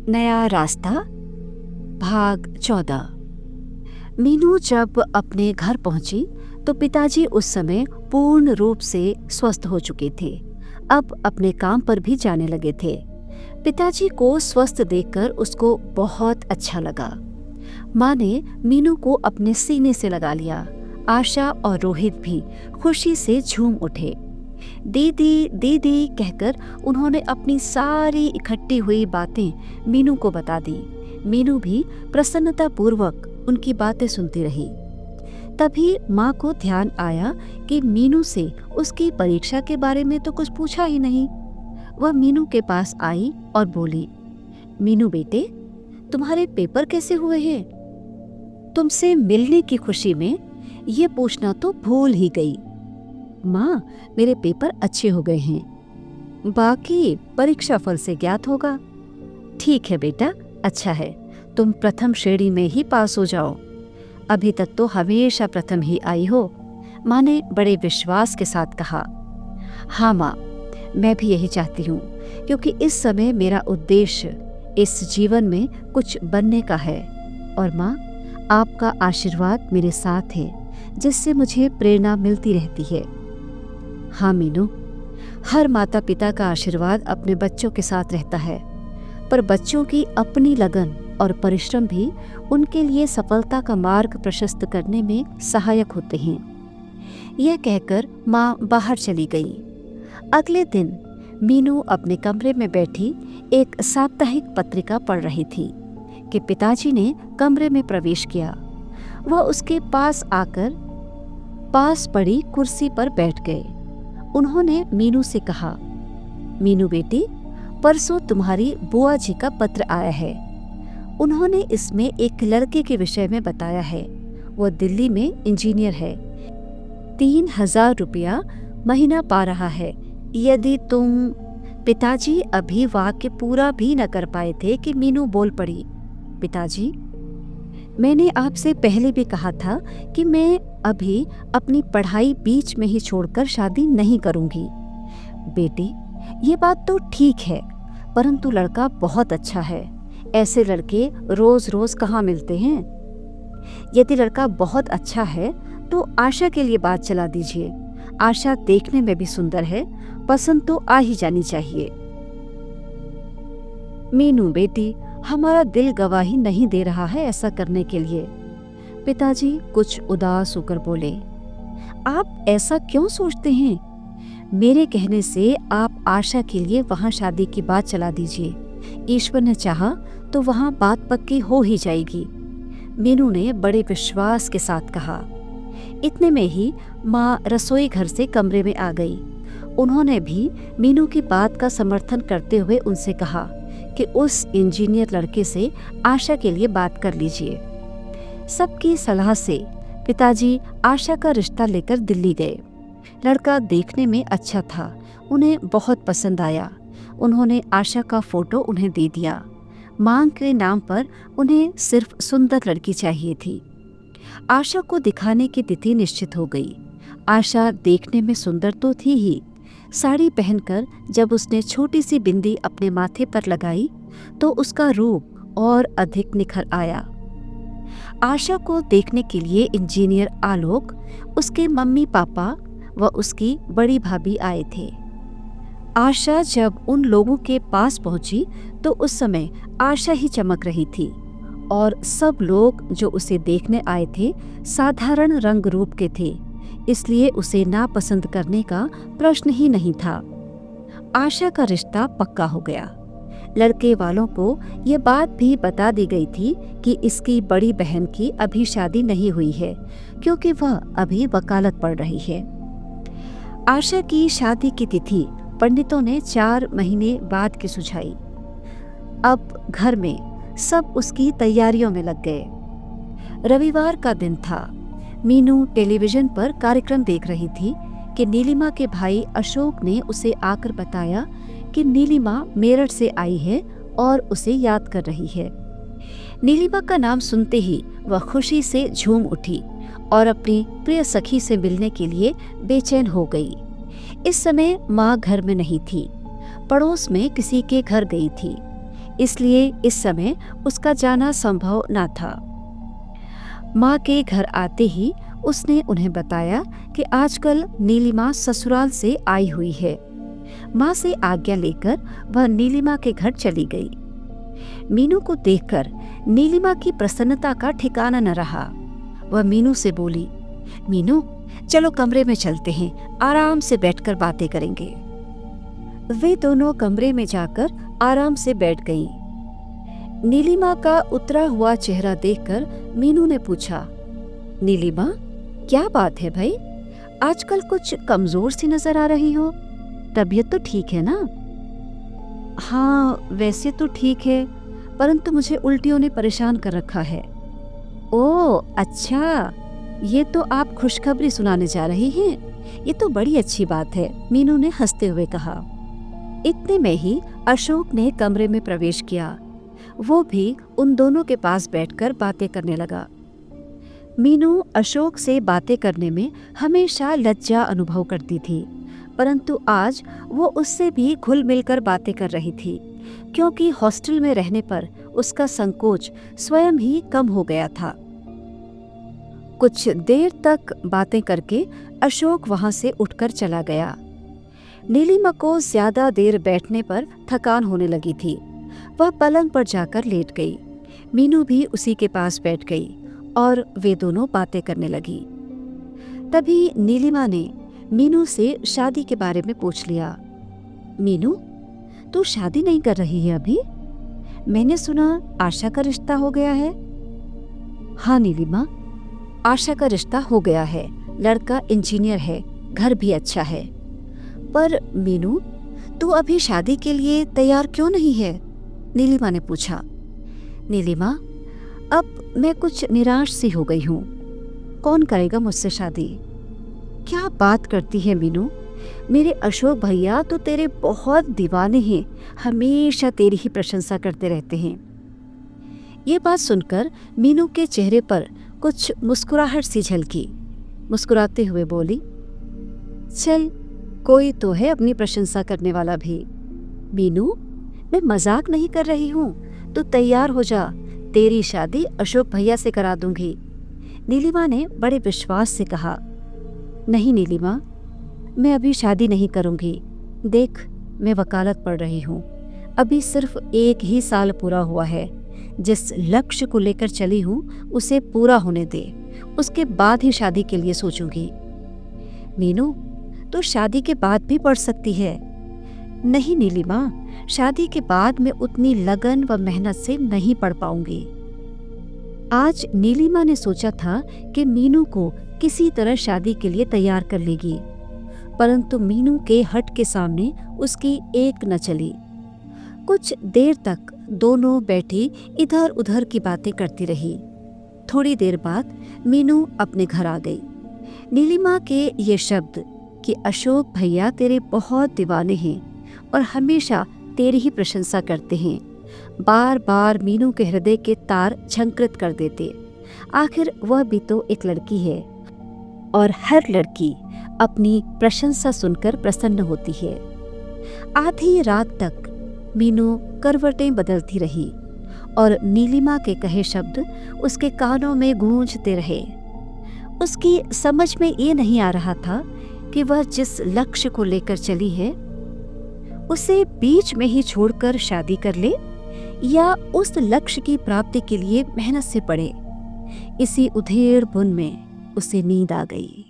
नया रास्ता भाग 14। मीनू जब अपने घर पहुंची तो पिताजी उस समय पूर्ण रूप से स्वस्थ हो चुके थे। अब अपने काम पर भी जाने लगे थे। पिताजी को स्वस्थ देखकर उसको बहुत अच्छा लगा। माँ ने मीनू को अपने सीने से लगा लिया। आशा और रोहित भी खुशी से झूम उठे। दीदी दीदी कहकर उन्होंने अपनी सारी इकट्ठी हुई बातें मीनू को बता दी। मीनू भी प्रसन्नतापूर्वक उनकी बातें सुनती रही। तभी माँ को ध्यान आया कि मीनू से उसकी परीक्षा के बारे में तो कुछ पूछा ही नहीं। वह मीनू के पास आई और बोली, मीनू बेटे, तुम्हारे पेपर कैसे हुए हैं? तुमसे मिलने की खुशी में ये पूछना तो भूल ही गई। माँ, मेरे पेपर अच्छे हो गए हैं, बाकी परीक्षा फल से ज्ञात होगा। ठीक है बेटा, अच्छा है, तुम प्रथम श्रेणी में ही पास हो जाओ। अभी तक तो हमेशा प्रथम ही आई हो, माँ ने बड़े विश्वास के साथ कहा। हाँ माँ, मैं भी यही चाहती हूँ, क्योंकि इस समय मेरा उद्देश्य इस जीवन में कुछ बनने का है। और माँ, आपका आशीर्वाद मेरे साथ है, जिससे मुझे प्रेरणा मिलती रहती है। हाँ मीनू, हर माता पिता का आशीर्वाद अपने बच्चों के साथ रहता है, पर बच्चों की अपनी लगन और परिश्रम भी उनके लिए सफलता का मार्ग प्रशस्त करने में सहायक होते हैं। यह कहकर माँ बाहर चली गई। अगले दिन मीनू अपने कमरे में बैठी एक साप्ताहिक पत्रिका पढ़ रही थी कि पिताजी ने कमरे में प्रवेश किया। वह उसके पास आकर पास पड़ी कुर्सी पर बैठ गए। उन्होंने मीनू से कहा, मीनू बेटी, परसों तुम्हारी बुआ जी का पत्र आया है। उन्होंने इसमें एक लड़के के विषय में बताया है। वह दिल्ली में इंजीनियर है, 3000 रुपया महीना पा रहा है। यदि तुम... पिताजी अभी वाक्य पूरा भी न कर पाए थे कि मीनू बोल पड़ी, पिताजी, मैंने आपसे पहले भी कहा था कि मैं अभी अपनी पढ़ाई बीच में ही छोड़कर शादी नहीं करूंगी। बेटी, ये बात तो ठीक है, परंतु लड़का बहुत अच्छा है। ऐसे लड़के रोज रोज कहाँ मिलते हैं। यदि लड़का बहुत अच्छा है तो आशा के लिए बात चला दीजिए। आशा देखने में भी सुंदर है, पसंद तो आ ही जानी चाहिए। मीनू बेटी, हमारा दिल गवाही नहीं दे रहा है ऐसा करने के लिए। पिताजी कुछ उदास होकर बोले, आप ऐसा क्यों सोचते हैं? मेरे कहने से आप आशा के लिए वहां शादी की बात चला दीजिए। ईश्वर ने चाहा तो वहां बात पक्की हो ही जाएगी, मीनू ने बड़े विश्वास के साथ कहा। इतने में ही माँ रसोई घर से कमरे में आ गई। उन्होंने भी मीनू की बात का समर्थन करते हुए उनसे कहा कि उस इंजीनियर लड़के से आशा के लिए बात कर लीजिए। सबकी सलाह से पिताजी आशा का रिश्ता लेकर दिल्ली गए। लड़का देखने में अच्छा था, उन्हें बहुत पसंद आया। उन्होंने आशा का फोटो उन्हें दे दिया। मांग के नाम पर उन्हें सिर्फ सुंदर लड़की चाहिए थी। आशा को दिखाने की तिथि निश्चित हो गई। आशा देखने में सुंदर तो थी ही, साड़ी पहनकर जब उसने छोटी सी बिंदी अपने माथे पर लगाई तो उसका रूप और अधिक निखर आया। आशा को देखने के लिए इंजीनियर आलोक, उसके मम्मी पापा व उसकी बड़ी भाभी आए थे। आशा जब उन लोगों के पास पहुंची तो उस समय आशा ही चमक रही थी और सब लोग जो उसे देखने आए थे साधारण रंग रूप के थे, इसलिए उसे नापसंद करने का प्रश्न ही नहीं था। आशा का रिश्ता पक्का हो गया। लड़के वालों को ये बात भी बता दी गई थी कि इसकी बड़ी बहन की अभी शादी नहीं हुई है, क्योंकि वह अभी वकालत पढ़ रही है। आशा की शादी की तिथि पंडितों ने 4 महीने बाद की सुझाई। अब घर में सब उसकी तैयारियों में लग गए। रविवार का दिन था। मीनू टेलीविजन पर कार्यक्रम देख रही थी कि नीलिमा के भाई अशोक ने उसे आकर बताया कि नीलिमा मेरठ से आई है और उसे याद कर रही है। नीलिमा का नाम सुनते ही वह खुशी से झूम उठी और अपनी प्रिय सखी से मिलने के लिए बेचैन हो गई। इस समय माँ घर में नहीं थी, पड़ोस में किसी के घर गई थी। इसलिए इस समय उसका जाना संभव न था। माँ के घर आते ही उसने उन्हें बताया कि आजकल नीलिमा ससुराल से आई हुई है। माँ से आज्ञा लेकर वह नीलिमा के घर चली गई। मीनू को देखकर नीलिमा की प्रसन्नता का ठिकाना न रहा। वह मीनू से बोली, मीनू चलो कमरे में चलते हैं, आराम से बैठकर बातें करेंगे। वे दोनों कमरे में जाकर आराम से बैठ गईं। नीलिमा का उतरा हुआ चेहरा देखकर मीनू ने पूछा, नीलिमा क्या बात है भाई, आजकल कुछ कमजोर सी नजर आ रही हो, तबीयत तो ठीक है ना? हाँ वैसे तो ठीक है, परंतु मुझे उल्टियों ने परेशान कर रखा है। ओह अच्छा, ये तो आप खुशखबरी सुनाने जा रही हैं, ये तो बड़ी अच्छी बात है, मीनू ने हंसते हुए कहा। इतने में ही अशोक ने कमरे में प्रवेश किया। वो भी उन दोनों के पास बैठकर बातें करने लगा। मीनू अशोक से बातें करने में हमेशा लज्जा अनुभव करती थी, परंतु आज वो उससे भी घुल मिलकर बातें कर रही थी, क्योंकि हॉस्टल में रहने पर उसका संकोच स्वयं ही कम हो गया था। कुछ देर तक बातें करके अशोक वहां से उठकर चला गया। नीलिमा को ज्यादा देर बैठने पर थकान होने लगी थी। वह पलंग पर जाकर लेट गई। मीनू भी उसी के पास बैठ गई और वे दोनों बातें करने लगी। तभी नीलिमा ने मीनू से शादी के बारे में पूछ लिया। मीनू, तू शादी नहीं कर रही है अभी? मैंने सुना आशा का रिश्ता हो गया है। हाँ नीलिमा, आशा का रिश्ता हो गया है। लड़का इंजीनियर है, घर भी अच्छा है। पर मीनू, तू अभी शादी के लिए तैयार क्यों नहीं है? नीलिमा ने पूछा। नीलिमा, अब मैं कुछ निराश सी हो गई हूँ। कौन करेगा मुझसे शादी? क्या बात करती है मीनू, मेरे अशोक भैया तो तेरे बहुत दीवाने हैं, हमेशा तेरी ही प्रशंसा करते रहते हैं। ये बात सुनकर मीनू के चेहरे पर कुछ मुस्कुराहट सी झलकी। मुस्कुराते हुए बोली, चल कोई तो है अपनी प्रशंसा करने वाला भी। मीनू, मैं मजाक नहीं कर रही हूँ, तू तैयार हो जा, तेरी शादी अशोक भैया से करा दूंगी। नीलिमा ने बड़े विश्वास से कहा। नहीं नीलिमा, मैं अभी शादी नहीं करूंगी। देख, मैं वकालत पढ़ रही हूँ, अभी सिर्फ 1 ही साल पूरा हुआ है। जिस लक्ष्य को लेकर चली हूँ उसे पूरा होने दे, उसके बाद ही शादी के लिए सोचूंगी। मीनू, तो शादी के बाद भी पढ़ सकती है। नहीं नीलिमा, शादी के बाद मैं उतनी लगन व मेहनत से नहीं पढ़ पाऊंगी। आज नीलिमा ने सोचा था कि मीनू को किसी तरह शादी के लिए तैयार कर लेगी, परंतु मीनू के हट के सामने उसकी एक न चली। कुछ देर तक दोनों बैठी इधर उधर की बातें करती रही। थोड़ी देर बाद मीनू अपने घर आ गई। नीलिमा के ये शब्द कि अशोक भैया तेरे बहुत दीवाने हैं और हमेशा तेरी ही प्रशंसा करते हैं, बार बार मीनू के हृदय के तार झंकृत कर देते। आखिर वह भी तो एक लड़की है और हर लड़की अपनी प्रशंसा सुनकर प्रसन्न होती है। आधी रात तक मीनू करवटें बदलती रही और नीलिमा के कहे शब्द उसके कानों में गूंजते रहे। उसकी समझ में ये नहीं आ रहा था कि वह जिस लक्ष्य को लेकर चली है उसे बीच में ही छोड़कर शादी कर ले या उस लक्ष्य की प्राप्ति के लिए मेहनत से पड़े। इसी उधेड़ बुन में उसे नींद आ गई।